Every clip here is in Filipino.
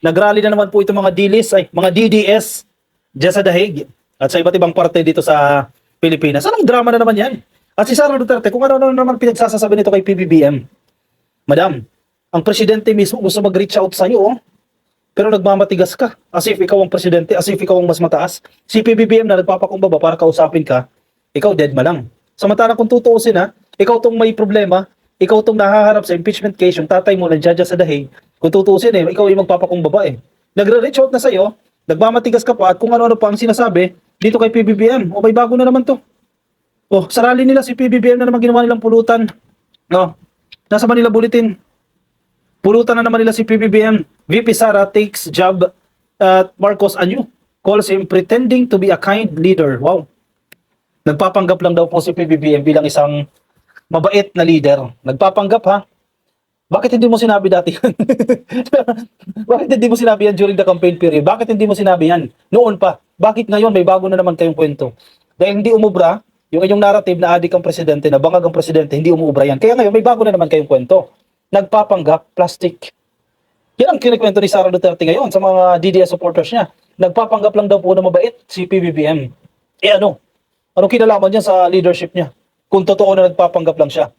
Nagrally na naman po itong mga mga DDS dyan sa Dahig at sa iba't ibang parte dito sa Pilipinas. Anong drama na naman yan? At si Sara Duterte, kung ano naman pinagsasasabi nito kay PBBM. Madam, ang presidente mismo gusto mag-reach out sa iyo, oh. Pero nagmamatigas ka. As if ikaw ang presidente, as if ikaw ang mas mataas. Si PBBM na nagpapakumbaba para kausapin ka, ikaw dead ma lang. Samantalang kung tutuusin ha, ikaw tong may problema, ikaw tong nahaharap sa impeachment case, yung tatay mo nandiyan dyan sa Dahig, kung tutuusin ikaw yung magpapakumbaba Nagre-reach out na sa'yo, nagmamatigas ka pa at kung ano-ano pa ang sinasabi dito kay PBBM. O may bago na naman to. O, sa rally nila si PBBM na naman ginawa nilang pulutan. No, nasa Manila Bulletin. Pulutan na naman nila si PBBM. VP Sara takes job at Marcos Anyo. Calls him pretending to be a kind leader. Wow. Nagpapanggap lang daw po si PBBM bilang isang mabait na leader. Nagpapanggap ha. Bakit hindi mo sinabi dati yan? Bakit hindi mo sinabi yan during the campaign period? Bakit hindi mo sinabi yan noon pa? Bakit ngayon may bago na naman kayong kwento? Dahil hindi umubra, yung inyong narrative na adik ang presidente, na bangag ang presidente, hindi umuubra yan. Kaya ngayon may bago na naman kayong kwento. Nagpapanggap, plastic. Yan ang kinikwento ni Sara Duterte ngayon sa mga DDS supporters niya. Nagpapanggap lang daw po na mabait si PBBM. Ano? Anong kinalaman niya sa leadership niya? Kung totoo na nagpapanggap lang siya.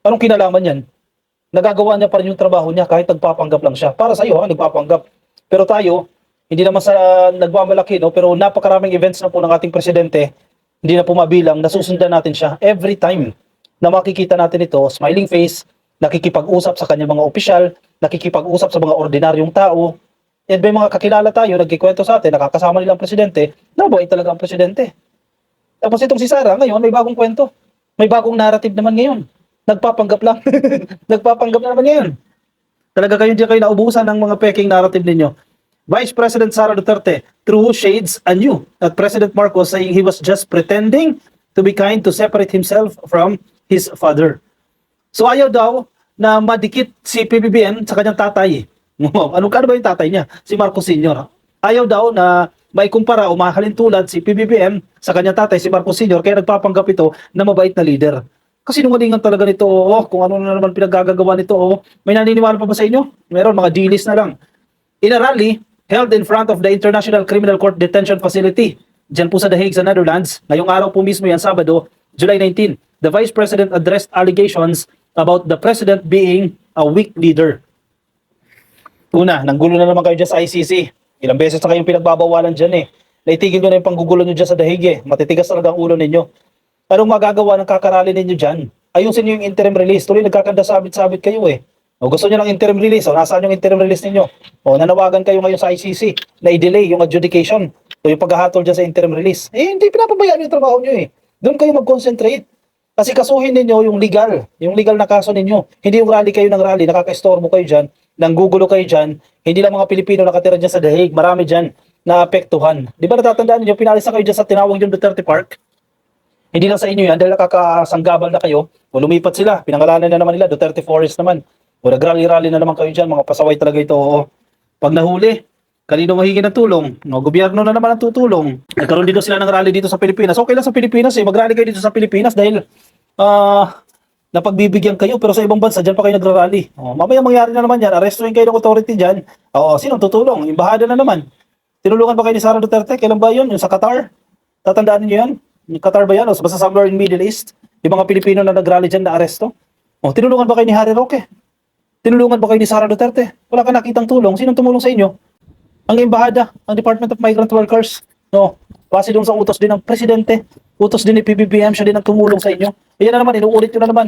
Anong kinalaman niyan? Nagagawa niya pa rin yung trabaho niya kahit nagpapanggap lang siya. Para sa iyo, nagpapanggap. Pero tayo, hindi naman sa nagmamalaki, no? Pero napakaraming events na po ng ating presidente, hindi na po mabilang, nasusundan natin siya every time na makikita natin ito, smiling face, nakikipag-usap sa kanyang mga opisyal, nakikipag-usap sa mga ordinaryong tao. And may mga kakilala tayo, nagkikwento sa atin, nakakasama nilang presidente, nabait talaga ang presidente. Tapos itong si Sara, ngayon may bagong kwento. May bagong narrative naman ngayon. Nagpapanggap lang. Nagpapanggap na naman ngayon. Talaga kayo diyan kayo naubusan ng mga peking narrative ninyo. Vice President Sara Duterte threw shades anew at President Marcos saying he was just pretending to be kind to separate himself from his father. So ayaw daw na madikit si PBBM sa kanyang tatay. Ano ba yung tatay niya? Si Marcos Sr. Ayaw daw na may kumpara o mahalin tulad si PBBM sa kanyang tatay, si Marcos Sr. Kaya nagpapanggap ito na mabait na leader. Kasi nungalingan talaga nito, kung ano na naman pinaggagawa nito, may naniniwala pa ba sa inyo? Meron, mga dilis na lang. In a rally held in front of the International Criminal Court Detention Facility, dyan po sa The Hague sa Netherlands, ngayong araw po mismo yan, Sabado, July 19, the Vice President addressed allegations about the President being a weak leader. Una, nanggulo na naman kayo dyan sa ICC. Ilang beses na kayong pinagbabawalan dyan Naitigil nyo na yung panggugulo nyo dyan sa The Hague Matitigas talaga ang ulo ninyo. Anong magagawa ng kakarali ninyo dyan? Ayusin nyo yung interim release. Tuloy nagkakanda sabit-sabit kayo O gusto nyo ng interim release. O nasaan yung interim release ninyo? O nanawagan kayo ngayon sa ICC na i-delay yung adjudication. O yung paghahatol dyan sa interim release. Hindi pinapabayaan yung trabaho nyo Doon kayo mag-concentrate. Kasi kasuhin ninyo yung legal na kaso ninyo. Hindi yung rally kayo ng rally, nakaka-estorbo kayo dyan, nanggugulo kayo dyan, hindi lang mga Pilipino nakatira dyan sa The Hague, marami dyan na apektuhan. Di ba natatandaan ninyo, pinalis na kayo dyan sa tinawag yung Duterte Park? Hindi lang sa inyo yan, dahil nakakasanggabal na kayo, o lumipat sila, pinangalanan na naman nila, Duterte Forest naman, o nag-rally-rally na naman kayo dyan, mga pasaway talaga ito. Pag nahuli, kanino mahingi ng tulong? No, gobyerno na naman ang tutulong. Nagkaroon dito sila ng rally dito sa Pilipinas. Okay lang sa Pilipinas mag-rally kayo dito sa Pilipinas dahil napagbibigyan kayo, pero sa ibang bansa dyan pa kayo nagra-rally. Mamaya mangyari na naman yan, arrestuin kayo ng authority dyan. Sino tutulong? Embahada na naman. Tinulungan ba kayo ni Sara Duterte? Kailan ba yun? Yung sa Qatar? Tatandaan niyo yan? Yung Qatar ba yan? O basta somewhere in Middle East? Yung mga Pilipino na nag-rally dyan na aresto? Tinulungan ba kayo ni Harry Roque? Tinulungan ba kayo ni Sara Duterte? Wala ka nakitang tulong. Sinong tumulong sa inyo? Ang embahada, ang Department of Migrant Workers. Base doon sa utos din ng presidente. Utos din ni PBBM, siya din ang tumulong sa inyo. Yan na naman, inuulit nyo na naman.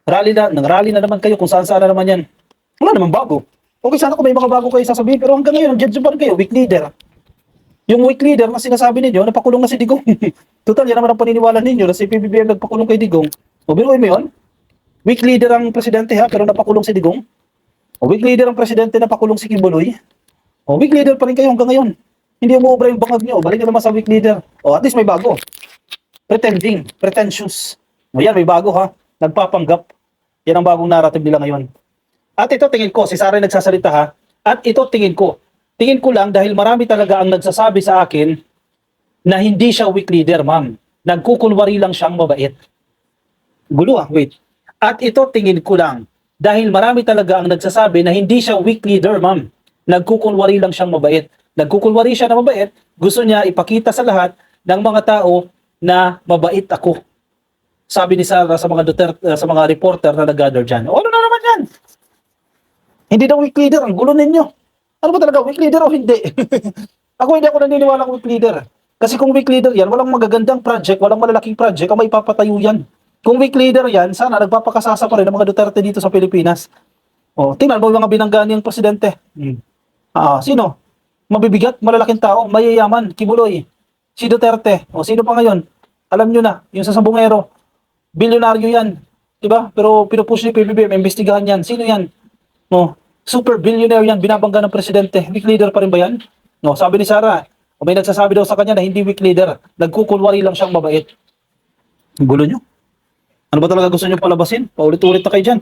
Nang-rally na naman kayo kung saan-saan na naman yan. Wala naman bago. Okay, sana kung may mga bago kayo sasabihin, pero hanggang ngayon, judge pa rin kayo, weak leader. Yung weak leader na sinasabi ninyo, napakulong na si Digong. Total, yan naman ang paniniwala ninyo na si PBBM nagpakulong kay Digong. Biruin mo yun? Weak leader ang presidente pero napakulong si Digong. Weak leader ang presidente, napakulong si Kibuloy. Weak leader pa rin kayo hanggang ngayon. Hindi umuobra yung bangag nyo. Balik na naman sa weak leader. At least may bago. Pretending, pretentious. Yan, may bago Nagpapanggap. Yan ang bagong narrative nila ngayon. At ito tingin ko, si Sara nagsasalita At ito tingin ko lang dahil marami talaga ang nagsasabi sa akin na hindi siya weak leader, ma'am. Nagkukunwari lang siyang mabait. Gulo wait. At ito tingin ko lang dahil marami talaga ang nagsasabi na hindi siya weak leader, ma'am. Nagkukunwari lang siyang mabait. Nagkukunwari siya na mabait, gusto niya ipakita sa lahat ng mga tao na mabait ako. Sabi ni Sara sa mga Duterte, sa mga reporter na nag-gather dyan. O ano na naman yan? Hindi daw weak leader, ang gulo ninyo. Ano ba talaga, weak leader o hindi? Hindi ako naniniwala weak leader. Kasi kung weak leader yan, walang magagandang project, walang malalaking project, ang may papatayo yan. Kung weak leader yan, sana nagpapakasasa pa rin ng mga Duterte dito sa Pilipinas. O, tingnan mo yung mga binangga niyang presidente. Sino? Mabibigat, malalaking tao, mayayaman, kibuloy. Si Duterte. O, sino pa ngayon? Alam nyo na, yung sa Sabungero. Bilyonaryo yan. Diba? Pero pinupush ni PBBM, investigahan yan. Sino yan? No, super billionaire yan, binabangga ng presidente. Weak leader pa rin ba yan? No, sabi ni Sara, may nagsasabi daw sa kanya na hindi weak leader. Nagkukunwari lang siyang mabait. Ang gulo nyo. Ano ba talaga gusto nyo palabasin? Paulit-ulit na kayo dyan.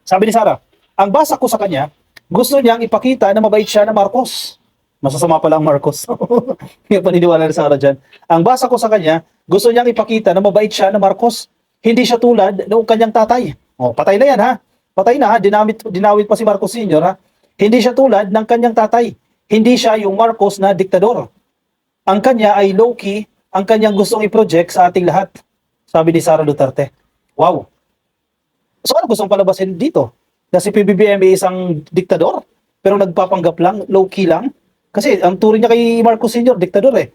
Sabi ni Sara, ang basa ko sa kanya, gusto niyang ipakita na mabait siya na Marcos. Masasama pala ang Marcos. Hindi paniniwala ni Sara dyan. Ang basa ko sa kanya, gusto niyang ipakita na mabait siya na Marcos. Hindi siya tulad ng kanyang tatay. Oh, patay na yan ha. Patay na ha. Dinawit pa si Marcos Sr. ha. Hindi siya tulad ng kanyang tatay. Hindi siya yung Marcos na diktador. Ang kanya ay low-key, ang kanyang gustong i-project sa ating lahat. Sabi ni Sara Duterte. Wow. So ano gustong palabasin dito? Na si PBBM ay isang diktador? Pero nagpapanggap lang, low-key lang? Kasi ang turing niya kay Marcos Sr., diktador eh.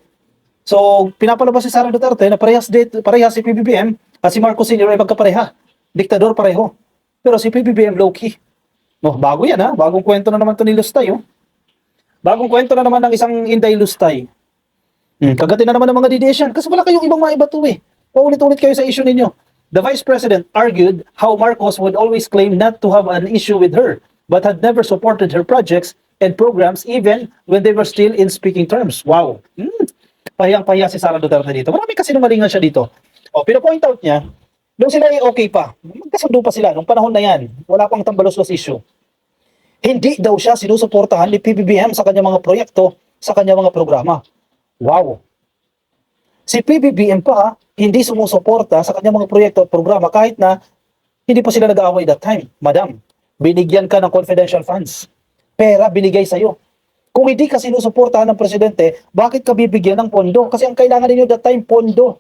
So pinapalabas si Sara Duterte na parehas si PBBM at si Marcos Sr. ay magkapareha. Diktador pareho. Pero si PBBM low-key. No, bago yan ha. Bagong kwento na naman to ni Lustay. Oh. Bagong kwento na naman ng isang Inday Lustay. Kagatin na naman ng mga DDS yan. Kasi wala kayong ibang maiba to eh. Paulit-ulit kayo sa issue ninyo. The Vice President argued how Marcos would always claim not to have an issue with her, but had never supported her projects and programs even when they were still in speaking terms. Wow. Pahiyang-pahiya si Sara Duterte dito. Marami kasi numalingan siya dito. O, pinapoint out niya, nung sila ay okay pa, magkasundo pa sila, nung panahon na yan, wala pang tambalos-los issue. Hindi daw siya sinusuportahan ni PBBM sa kanyang mga proyekto, sa kanyang mga programa. Wow. Si PBBM pa, hindi sumusuporta sa kanyang mga proyekto at programa kahit na hindi pa sila nag-aaway that time. Madam, binigyan ka ng confidential funds. Pera binigay sa'yo. Kung hindi ka sinusuportahan ng presidente, bakit ka bibigyan ng pondo? Kasi ang kailangan ninyo that time, pondo.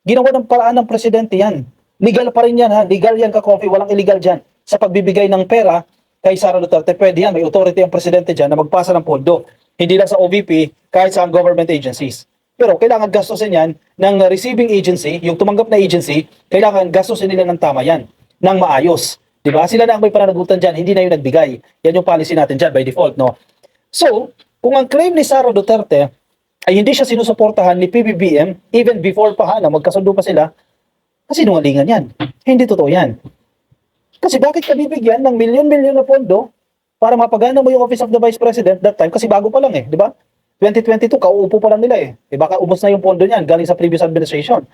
Ginawa ng paraan ng presidente yan. Legal pa rin yan ha. Legal yan ka-coffee. Walang illegal dyan. Sa pagbibigay ng pera kay Sara Duterte, pwede yan. May authority ang presidente dyan na magpasa ng pondo. Hindi lang sa OVP, kahit sa government agencies. Pero kailangan gastusin yan ng receiving agency, yung tumanggap na agency, kailangan gastusin nila ng tama yan, ng maayos. Diba? Sila na ang may pananagutan dyan, hindi na yung nagbigay. Yan yung policy natin dyan by default, no? So, kung ang claim ni Sara Duterte ay hindi siya sinusuportahan ni PBBM, even before pa na magkasundo pa sila, kasi nungalingan yan. Hindi totoo yan. Kasi bakit ka bibigyan ng milyon-milyon na pondo para mapagana mo yung Office of the Vice President that time? Kasi bago pa lang eh, di ba? 2022, kauupo pa lang nila eh. Baka ubos na yung pondo niyan galing sa previous administration.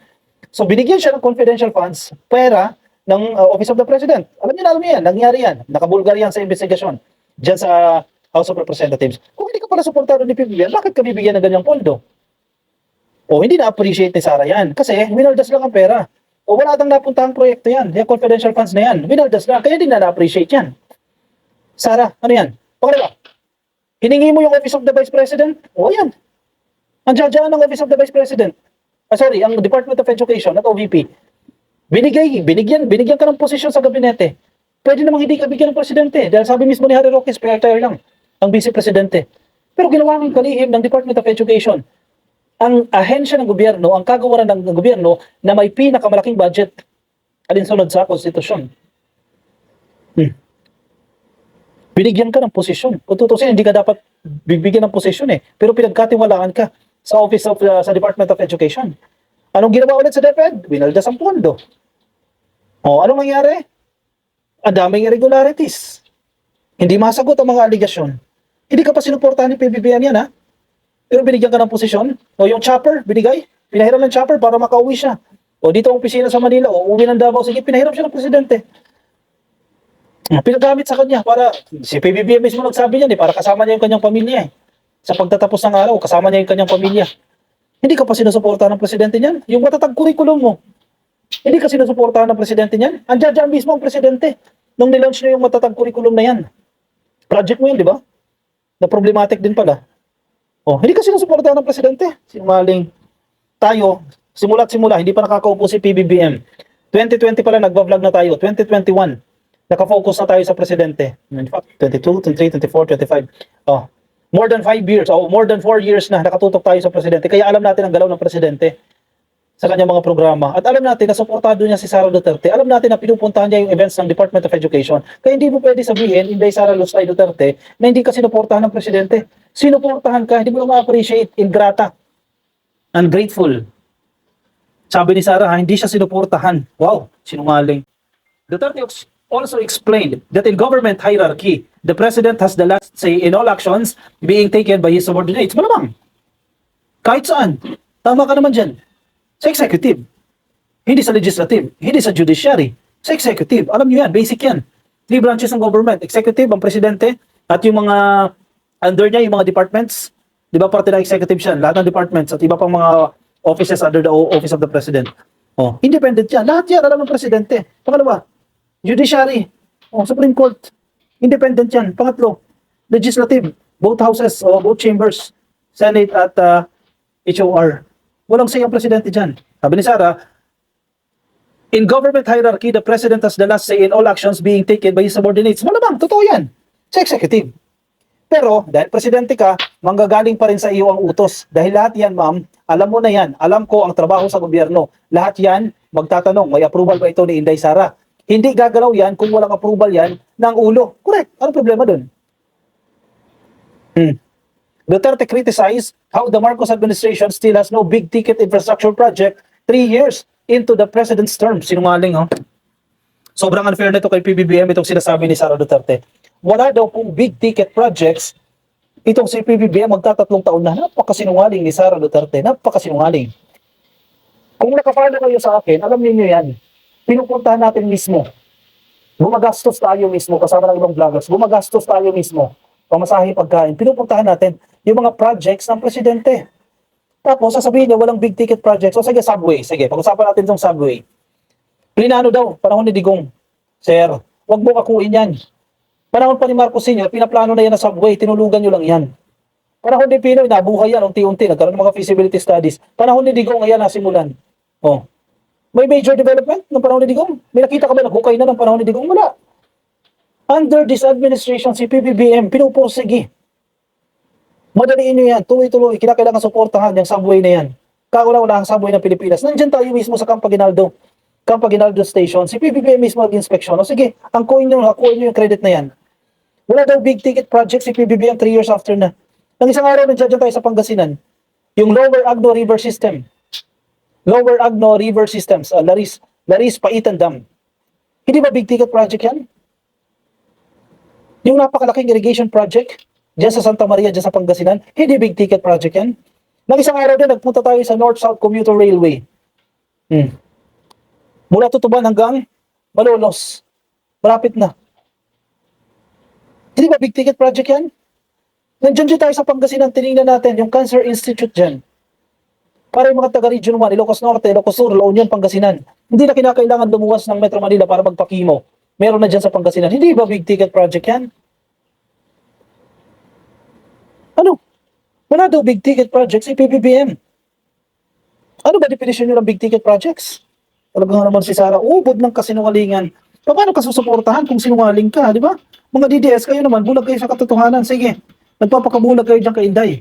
So binigyan siya ng confidential funds, pera ng Office of the President. Alam niyo yan, nangyari yan. Nakabulgar yan sa investigasyon dyan sa House of Representatives. Kung hindi ka pala suportado ni PBBM, bakit ka bibigyan ng ganyang pondo? O hindi na-appreciate ni Sara yan. Kasi winaldas lang ang pera. O wala tang napuntahang proyekto yan. Yung confidential funds na yan. Winaldas lang. Kaya hindi na-appreciate yan. Sara, ano yan? Pangalawa, hiningi mo yung Office of the Vice President? O yan. Ang dyan ng Office of the Vice President. Ang Department of Education at OVP. Binigyan ka ng posisyon sa gabinete. Pwede namang hindi ka bigyan ng presidente. Dahil sabi mismo ni Harry Roque, spare tire lang ang vice-presidente. Pero ginawa ng kalihim ng Department of Education. Ang ahensya ng gobyerno, ang kagawaran ng gobyerno na may pinakamalaking budget alinsunod sa konstitusyon. Binigyan ka ng posisyon. Kung tutusin, hindi ka dapat bibigyan ng posisyon eh. Pero pinagkatiwalaan ka sa Office of sa Department of Education. Anong ginawa ulit sa DepEd? Winaldas ang pondo. O, anong nangyari? Ang daming irregularities. Hindi masagot ang mga aligasyon. Hindi ka pa sinuportahan ni PBBM yan, ha? Pero binigyan ka ng posisyon. O yung chopper, binigay. Pinahiram ng chopper para makauwi siya. O dito ang opisina sa Manila, o uwi ng Davao. Sige, pinahiram siya ng presidente. Pinagamit sa kanya para, si PBBM mismo nagsabi niyan, para kasama niya yung kanyang pamilya. Sa pagtatapos ng araw, kasama niya yung kanyang pamilya. Hindi ka pa sinusuportahan ng presidente niyan. Yung matatag curriculum mo, hindi ka sinusuportahan ng presidente niyan. Andiyan mismo ang presidente nung nilaunch niya yung matatag curriculum na yan. Project mo yun, di ba? Na problematic din pala. Oh, hindi kasi nasuportahan ng presidente. Sinungaling. Tayo, simula't simula, hindi pa nakakaupo si PBBM. 2020 pala nagba-vlog na tayo. 2021, nakafocus na tayo sa presidente. In fact, 22, 23, 24, 25. Oh, more than 5 years, more than 4 years na nakatutok tayo sa presidente. Kaya alam natin ang galaw ng presidente sa kanyang mga programa. At alam natin na suportado niya si Sara Duterte. Alam natin na pinupuntahan niya yung events ng Department of Education. Kaya hindi mo pwede sabihin, Inday Sara Lustay Duterte, na hindi ka sinuportahan ng presidente. Sinuportahan ka, hindi mo lang ma-appreciate, ingrata, ungrateful. Sabi ni Sara, hindi siya sinuportahan. Wow, sinungaling. Duterte also explained that in government hierarchy, the president has the last say in all actions being taken by his subordinates. Malamang. Kahit saan. Tama ka naman dyan. Sa executive. Hindi sa legislative. Hindi sa judiciary. Sa executive. Alam niyo yan, basic yan. 3 branches ng government. Executive, ang presidente, at yung mga under niya, yung mga departments. Di ba parte ng executive siya? Lahat ng departments at iba pang mga offices under the office of the president. Oh, independent yan. Lahat yan, alam ng presidente. Pangalawa, judiciary. Oh, Supreme Court. Independent yan. Pangatlo, legislative. Both houses o both chambers. Senate at HOR. Walang say ang presidente dyan. Sabi ni Sara, in government hierarchy, the president has the last say in all actions being taken by his subordinates. Malamang, totoo yan. Sa executive. Pero, dahil presidente ka, manggagaling pa rin sa iyo ang utos. Dahil lahat yan, ma'am, alam mo na yan. Alam ko ang trabaho sa gobyerno. Lahat yan, magtatanong, may approval ba ito ni Inday Sara? Hindi gagalaw yan kung walang approval yan ng ulo. Correct. Ano problema dun? Duterte criticized how the Marcos administration still has no big-ticket infrastructure project 3 years into the president's term. Sinungaling, oh. Sobrang unfair nito kay PBBM itong sinasabi ni Sara Duterte. Wala daw pong big-ticket projects itong si PBBM magtatatlong taon na. Napakasinungaling ni Sara Duterte. Napakasinungaling. Kung nakapala kayo sa akin, alam niyo yan. Pinupuntahan natin mismo. Gumagastos tayo mismo kasama ng ibang vloggers. Gumagastos tayo mismo. Pamasahe, pagkain. Pinupuntahan natin yung mga projects ng presidente. Tapos, sasabihin niya, walang big ticket projects. So, sige, subway. Sige, pag-usapan natin itong subway. Plinano daw, panahon ni Digong. Sir, wag mo kakuin yan. Panahon pa ni Marcos Sr., pinaplano na yan na subway. Tinulugan nyo lang yan. Panahon ni Pinoy, nabuhay yan unti-unti. Nagkaroon ng mga feasibility studies. Panahon ni Digong, ayan, nasimulan. Oh. May major development ng panahon ni Digong? May nakita ka ba naghukay na ng panahon ni Digong? Wala. Under this administration, si PBBM, pinupursigi. Madaliin nyo yan, tuloy-tuloy, kinakailangan suportahan yung subway na yan. Wala ang subway ng Pilipinas. Nandiyan tayo mismo sa Camp Aguinaldo Station. Si PBBM mismo nag-inspection. O sige, ang coin nyo, nakuha nyo yung credit na yan. Wala daw big ticket project si PBBM 3 years after na. Nang isang araw, nandiyan tayo sa Pangasinan. Yung Lower Agno River System. Lower Agno River Systems, Laris Paitan Dam. Hindi ba big ticket project yan? Yung napakalaking irrigation project dyan sa Santa Maria, dyan sa Pangasinan, hindi big ticket project yan. Nang isang araw din, nagpunta tayo sa North-South Commuter Railway. Mula Tutuban hanggang Malolos. Malapit na. Hindi ba big ticket project yan? Nandiyan dyan tayo sa Pangasinan, tinignan natin yung Cancer Institute dyan. Para yung mga taga Region 1, Ilocos Norte, Ilocos Sur, La Union, Pangasinan. Hindi na kinakailangan lumuwas ng Metro Manila para magpakimo. Meron na dyan sa Pangasinan. Hindi ba big ticket project yan? Ano? Wala daw big ticket projects si PBBM. Ano ba definition nyo ng big ticket projects? Talagang naman si Sara, ubod ng kasinungalingan. Paano ka susuportahan kung sinungaling ka, di ba? Mga DDS kayo naman, bulag kayo sa katotohanan. Sige, nagpapakabulag kayo dyan kay Inday.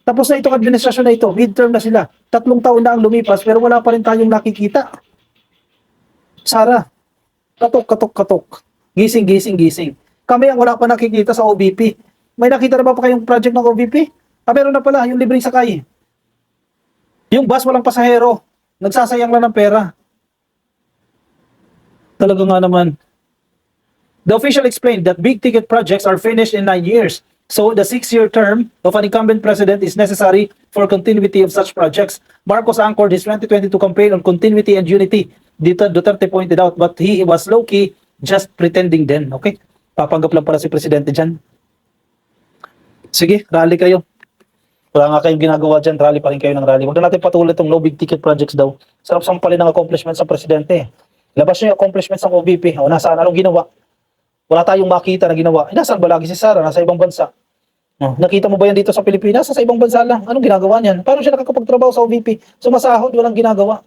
Tapos na itong administrasyon na ito, midterm na sila. 3 taon na ang lumipas, pero wala pa rin tayong nakikita. Sara, katok. Gising. Kami ang wala pa nakikita sa OBP. May nakita na ba pa kayong project ng OBP? Meron na pala, yung libreng sakay. Yung bus walang pasahero. Nagsasayang lang ng pera. Talaga nga naman. The official explained that big ticket projects are finished in 9 years. So the 6-year term of an incumbent president is necessary for continuity of such projects. Marcos anchored his 2022 campaign on continuity and unity. Duterte pointed out, but he was low-key just pretending then. Okay? Papanggap lang para si presidente dyan. Sige, rally kayo. Wala nga kayong ginagawa dyan, rally pa rin kayo ng rally. Huwag na natin patuloy itong low big ticket projects daw. Sarap sampalin ng accomplishments ng presidente. Labas nyo yung accomplishments ng OBP. O nasaan, anong ginawa? Wala tayong makita na ginawa. Nasaan ba lagi si Sara? Nasa ibang bansa. Oh, nakita mo ba yan dito sa Pilipinas? Sa ibang bansa lang. Anong ginagawa niyan? Paano siya nakakapagtrabaho sa OVP? Sumasahod, walang ginagawa.